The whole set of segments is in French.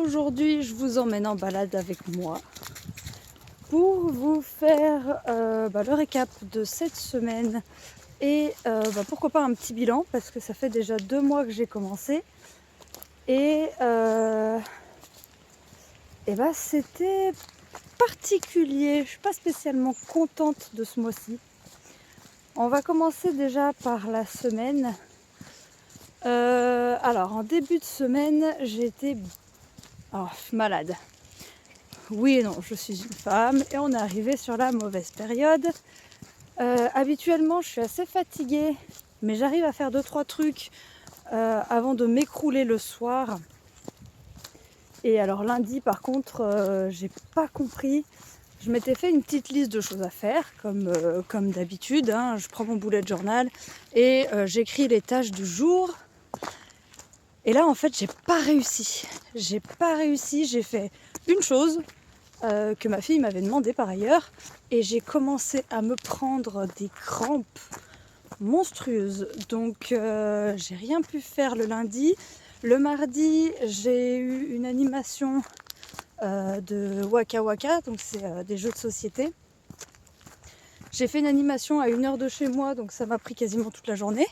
Aujourd'hui, je vous emmène en balade avec moi pour vous faire le récap de cette semaine et pourquoi pas un petit bilan parce que ça fait déjà 2 mois que j'ai commencé et c'était particulier. Je suis pas spécialement contente de ce mois-ci. On va commencer déjà par la semaine. Alors en début de semaine, j'étais malade. Oui et non, je suis une femme et on est arrivé sur la mauvaise période. Habituellement, je suis assez fatiguée, mais j'arrive à faire 2-3 trucs avant de m'écrouler le soir. Et alors lundi, par contre, j'ai pas compris. Je m'étais fait une petite liste de choses à faire, comme d'habitude. Hein. Je prends mon bullet journal et j'écris les tâches du jour. Et là, en fait, j'ai pas réussi. J'ai fait une chose que ma fille m'avait demandé par ailleurs. Et j'ai commencé à me prendre des crampes monstrueuses. Donc, j'ai rien pu faire le lundi. Le mardi, j'ai eu une animation de Waka Waka. Donc, c'est des jeux de société. J'ai fait une animation à 1 heure de chez moi. Donc, ça m'a pris quasiment toute la journée.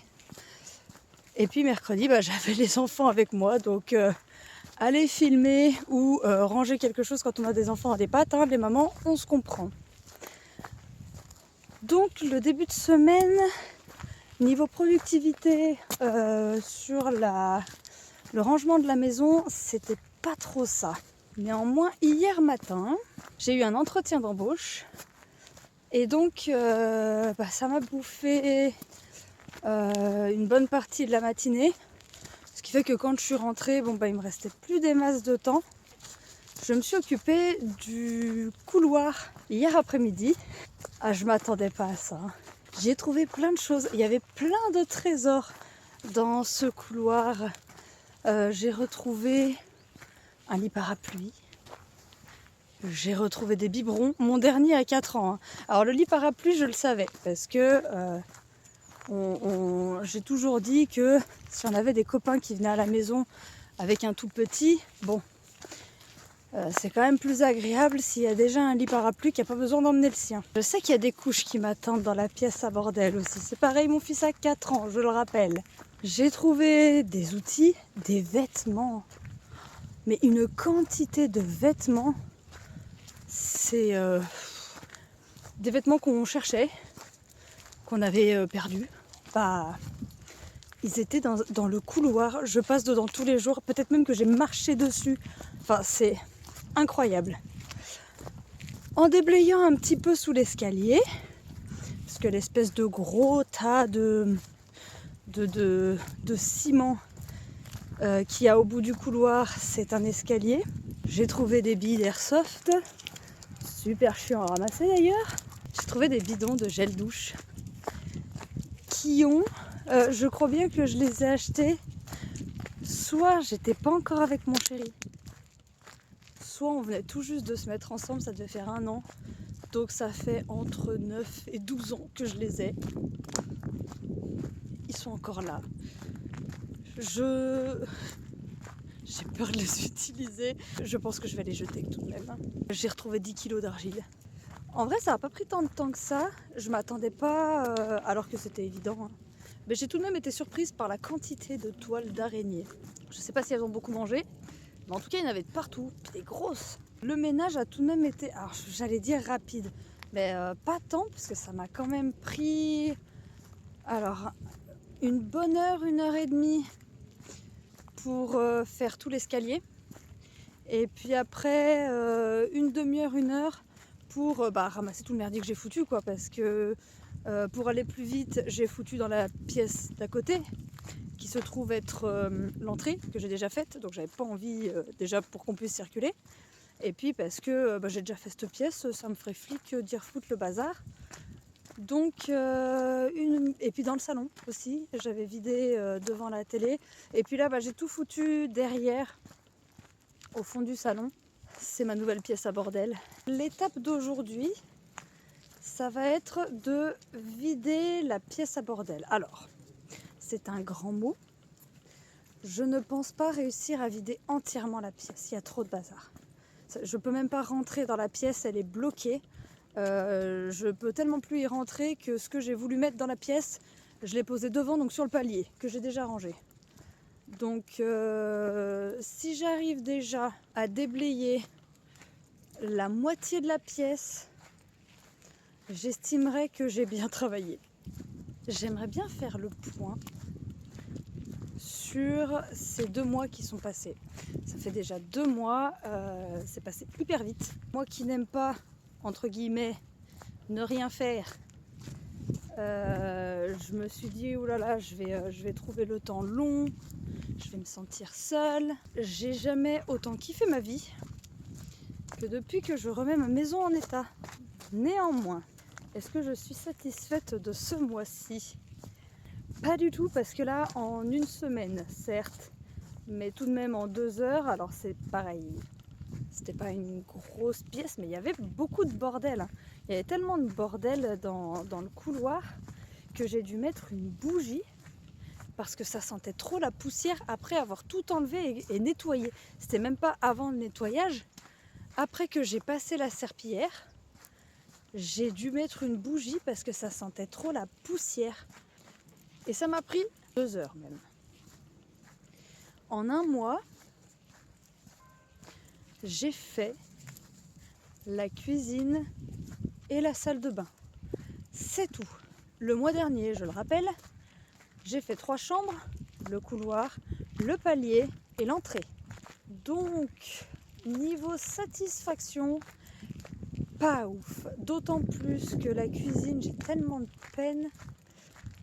Et puis mercredi, j'avais les enfants avec moi, donc aller filmer ou ranger quelque chose quand on a des enfants à des pattes, hein, les mamans, on se comprend. Donc le début de semaine, niveau productivité sur le rangement de la maison, c'était pas trop ça. Néanmoins, hier matin, j'ai eu un entretien d'embauche et donc ça m'a bouffé une bonne partie de la matinée. Ce qui fait que quand je suis rentrée, il me restait plus des masses de temps. Je me suis occupée du couloir hier après-midi. Je m'attendais pas à ça. J'y ai trouvé plein de choses. Il y avait plein de trésors dans ce couloir. J'ai retrouvé un lit parapluie. J'ai retrouvé des biberons. Mon dernier a 4 ans. Hein. Alors le lit parapluie, je le savais parce que j'ai toujours dit que si on avait des copains qui venaient à la maison avec un tout petit, c'est quand même plus agréable s'il y a déjà un lit parapluie qui n'a pas besoin d'emmener le sien. Je sais qu'il y a des couches qui m'attendent dans la pièce à bordel aussi. C'est pareil, mon fils a 4 ans, je le rappelle. J'ai trouvé des outils, des vêtements, mais une quantité de vêtements. C'est des vêtements qu'on cherchait, qu'on avait perdus. Ils étaient dans le couloir, je passe dedans tous les jours, peut-être même que j'ai marché dessus. C'est incroyable. En déblayant un petit peu sous l'escalier, parce que l'espèce de gros tas de ciment qu'il y a au bout du couloir, c'est un escalier. J'ai trouvé des billes d'airsoft, super chiant à ramasser d'ailleurs. J'ai trouvé des bidons de gel douche qui ont, je crois bien que je les ai achetés, soit j'étais pas encore avec mon chéri, soit on venait tout juste de se mettre ensemble, ça devait faire 1 an. Donc ça fait entre 9 et 12 ans que je les ai. Ils sont encore là. J'ai peur de les utiliser. Je pense que je vais les jeter tout de même. J'ai retrouvé 10 kilos d'argile. En vrai, ça n'a pas pris tant de temps que ça. Je m'attendais pas, alors que c'était évident. Hein. Mais j'ai tout de même été surprise par la quantité de toiles d'araignée. Je sais pas si elles ont beaucoup mangé, mais en tout cas, il y en avait de partout, puis des grosses. Le ménage a tout de même été, alors j'allais dire rapide, mais pas tant, parce que ça m'a quand même pris, une bonne heure, 1 heure et demie pour faire tout l'escalier. Et puis après, une demi-heure, 1 heure pour ramasser tout le merdier que j'ai foutu, quoi, parce que pour aller plus vite, j'ai foutu dans la pièce d'à côté, qui se trouve être l'entrée que j'ai déjà faite, donc j'avais pas envie déjà pour qu'on puisse circuler. Et puis parce que j'ai déjà fait cette pièce, ça me ferait flic d'y refoutre le bazar. Donc et puis dans le salon aussi, j'avais vidé devant la télé. Et puis là j'ai tout foutu derrière, au fond du salon. C'est ma nouvelle pièce à bordel. L'étape d'aujourd'hui, ça va être de vider la pièce à bordel. Alors, c'est un grand mot. Je ne pense pas réussir à vider entièrement la pièce, il y a trop de bazar. Je peux même pas rentrer dans la pièce, elle est bloquée. Je peux tellement plus y rentrer que ce que j'ai voulu mettre dans la pièce, je l'ai posé devant, donc sur le palier, que j'ai déjà rangé. Donc si j'arrive déjà à déblayer la moitié de la pièce, j'estimerais que j'ai bien travaillé. J'aimerais bien faire le point sur ces 2 mois qui sont passés. Ça fait déjà 2 mois, c'est passé hyper vite. Moi qui n'aime pas, entre guillemets, ne rien faire, je me suis dit, oulala, je vais trouver le temps long, je vais me sentir seule. J'ai jamais autant kiffé ma vie que depuis que je remets ma maison en état. Néanmoins, est-ce que je suis satisfaite de ce mois-ci? Pas du tout, parce que là, en une semaine, certes, mais tout de même en 2 heures, alors c'est pareil, c'était pas une grosse pièce, mais il y avait beaucoup de bordel. Il y avait tellement de bordel dans le couloir que j'ai dû mettre une bougie parce que ça sentait trop la poussière après avoir tout enlevé et nettoyé. C'était même pas avant le nettoyage. Après que j'ai passé la serpillière, j'ai dû mettre une bougie parce que ça sentait trop la poussière. Et ça m'a pris 2 heures même. En un mois, j'ai fait la cuisine et la salle de bain. C'est tout. Le mois dernier, je le rappelle, j'ai fait 3 chambres, le couloir, le palier et l'entrée. Donc, niveau satisfaction, pas ouf. D'autant plus que la cuisine, j'ai tellement de peine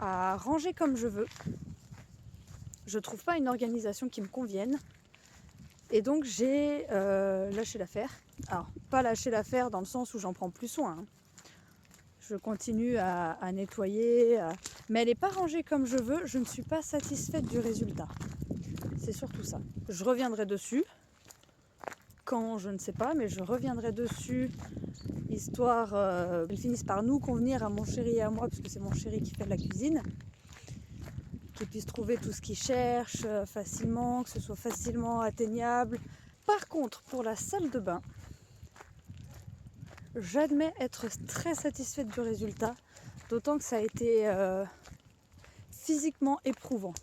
à ranger comme je veux. Je trouve pas une organisation qui me convienne. Et donc j'ai lâché l'affaire. Alors, pas lâché l'affaire dans le sens où j'en prends plus soin. Hein. Je continue à nettoyer, mais elle n'est pas rangée comme je veux. Je ne suis pas satisfaite du résultat. C'est surtout ça. Je reviendrai dessus. Quand, je ne sais pas, mais je reviendrai dessus, histoire qu'ils finissent par nous convenir à mon chéri et à moi, parce que c'est mon chéri qui fait de la cuisine, qu'il puisse trouver tout ce qu'il cherche facilement, que ce soit facilement atteignable. Par contre, pour la salle de bain, j'admets être très satisfaite du résultat, d'autant que ça a été physiquement éprouvant.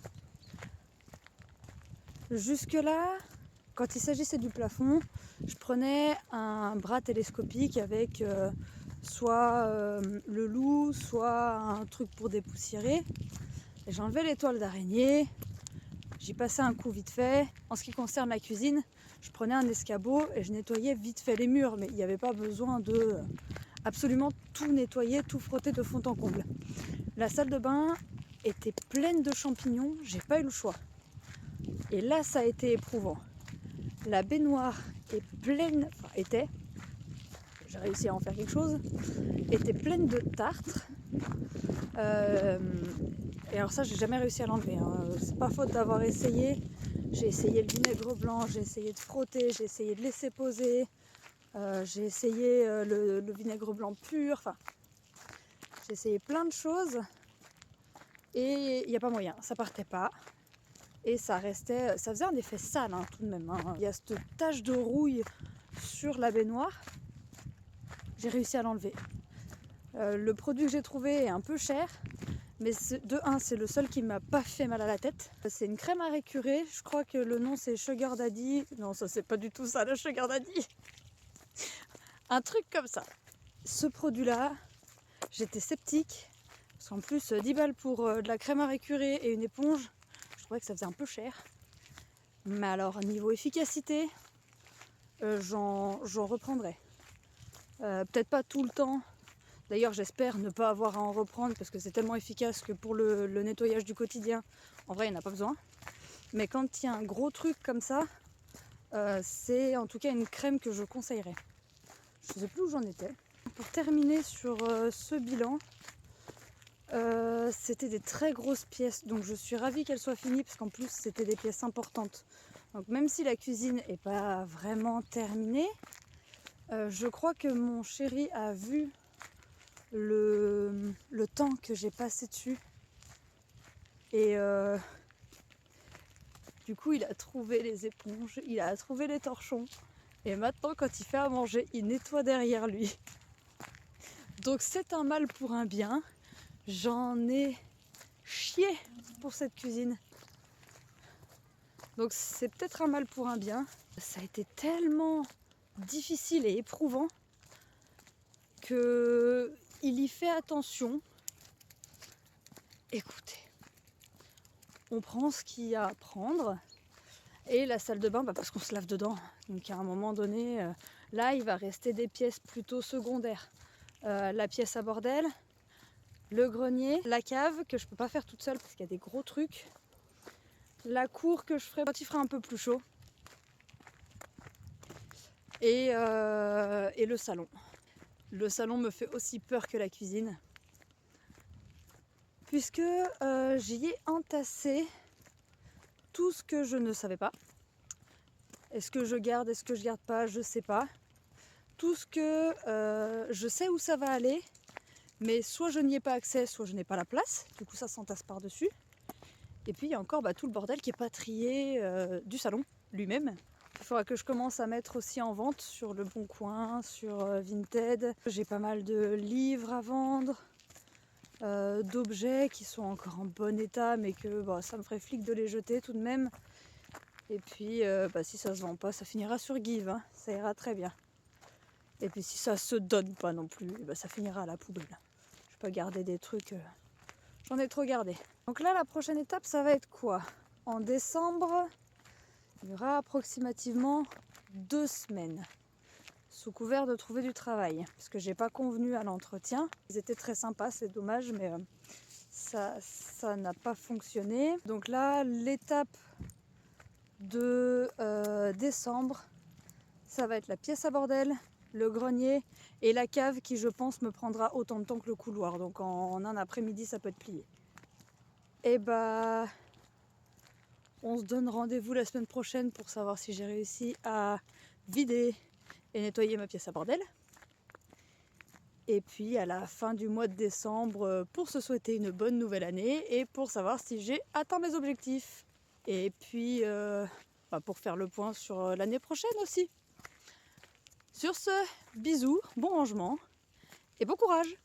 Jusque-là, quand il s'agissait du plafond, je prenais un bras télescopique avec soit le loup, soit un truc pour dépoussiérer. Et j'enlevais les toiles d'araignée, j'y passais un coup vite fait. En ce qui concerne la cuisine, je prenais un escabeau et je nettoyais vite fait les murs, mais il n'y avait pas besoin de absolument tout nettoyer, tout frotter de fond en comble. La salle de bain était pleine de champignons, j'ai pas eu le choix. Et là, ça a été éprouvant. La baignoire est pleine, enfin était, j'ai réussi à en faire quelque chose, était pleine de tartre. Et alors ça, j'ai jamais réussi à l'enlever. Hein. C'est pas faute d'avoir essayé. J'ai essayé le vinaigre blanc, j'ai essayé de frotter, j'ai essayé de laisser poser, j'ai essayé le vinaigre blanc pur. Enfin, j'ai essayé plein de choses et il n'y a pas moyen. Ça partait pas. Et ça restait, ça faisait un effet sale hein, tout de même. Hein. Il y a cette tache de rouille sur la baignoire. J'ai réussi à l'enlever. Le produit que j'ai trouvé est un peu cher, mais de 1, c'est le seul qui m'a pas fait mal à la tête. C'est une crème à récurer, je crois que le nom c'est Sugar Daddy. Non, ça c'est pas du tout ça, le Sugar Daddy. Un truc comme ça. Ce produit-là, j'étais sceptique, parce qu'en plus 10 balles pour de la crème à récurer et une éponge, je trouvais que ça faisait un peu cher. Mais alors, niveau efficacité, j'en reprendrai. Peut-être pas tout le temps. D'ailleurs, j'espère ne pas avoir à en reprendre parce que c'est tellement efficace que pour le nettoyage du quotidien, en vrai, il n'y en a pas besoin. Mais quand il y a un gros truc comme ça, c'est en tout cas une crème que je conseillerais. Je ne sais plus où j'en étais. Pour terminer sur ce bilan, c'était des très grosses pièces, donc je suis ravie qu'elles soient finies parce qu'en plus c'était des pièces importantes. Donc même si la cuisine n'est pas vraiment terminée, je crois que mon chéri a vu le temps que j'ai passé dessus et Du coup, il a trouvé les éponges, il a trouvé les torchons. Et maintenant, quand il fait à manger, il nettoie derrière lui. Donc c'est un mal pour un bien. J'en ai chié pour cette cuisine. Donc c'est peut-être un mal pour un bien. Ça a été tellement difficile et éprouvant qu'il y fait attention. Écoutez, on prend ce qu'il y a à prendre. Et la salle de bain, parce qu'on se lave dedans. Donc à un moment donné, là il va rester des pièces plutôt secondaires. La pièce à bordel, le grenier, la cave que je peux pas faire toute seule parce qu'il y a des gros trucs. La cour que je ferai quand il fera un peu plus chaud. Et le salon. Le salon me fait aussi peur que la cuisine. Puisque j'y ai entassé tout ce que je ne savais pas. Est-ce que je garde, est-ce que je garde pas, je sais pas. Tout ce que je sais où ça va aller, mais soit je n'y ai pas accès, soit je n'ai pas la place. Du coup, ça s'entasse par-dessus. Et puis, il y a encore tout le bordel qui est pas trié du salon lui-même. Il faudra que je commence à mettre aussi en vente sur Le Bon Coin, sur Vinted. J'ai pas mal de livres à vendre, d'objets qui sont encore en bon état, mais que ça me ferait flic de les jeter tout de même. Et puis, si ça se vend pas, ça finira sur Give, hein. Ça ira très bien. Et puis si ça se donne pas non plus, ça finira à la poubelle. Je peux garder des trucs, j'en ai trop gardé. Donc là, la prochaine étape, ça va être quoi? En décembre, il y aura approximativement 2 semaines. Sous couvert de trouver du travail. Parce que j'ai pas convenu à l'entretien. Ils étaient très sympas, c'est dommage, mais ça n'a pas fonctionné. Donc là, l'étape de décembre, ça va être la pièce à bordel, le grenier et la cave qui, je pense, me prendra autant de temps que le couloir. Donc en un après-midi, ça peut être plié. Et on se donne rendez-vous la semaine prochaine pour savoir si j'ai réussi à vider et nettoyer ma pièce à bordel. Et puis à la fin du mois de décembre pour se souhaiter une bonne nouvelle année et pour savoir si j'ai atteint mes objectifs. Et puis pour faire le point sur l'année prochaine aussi. Sur ce, bisous, bon rangement et bon courage!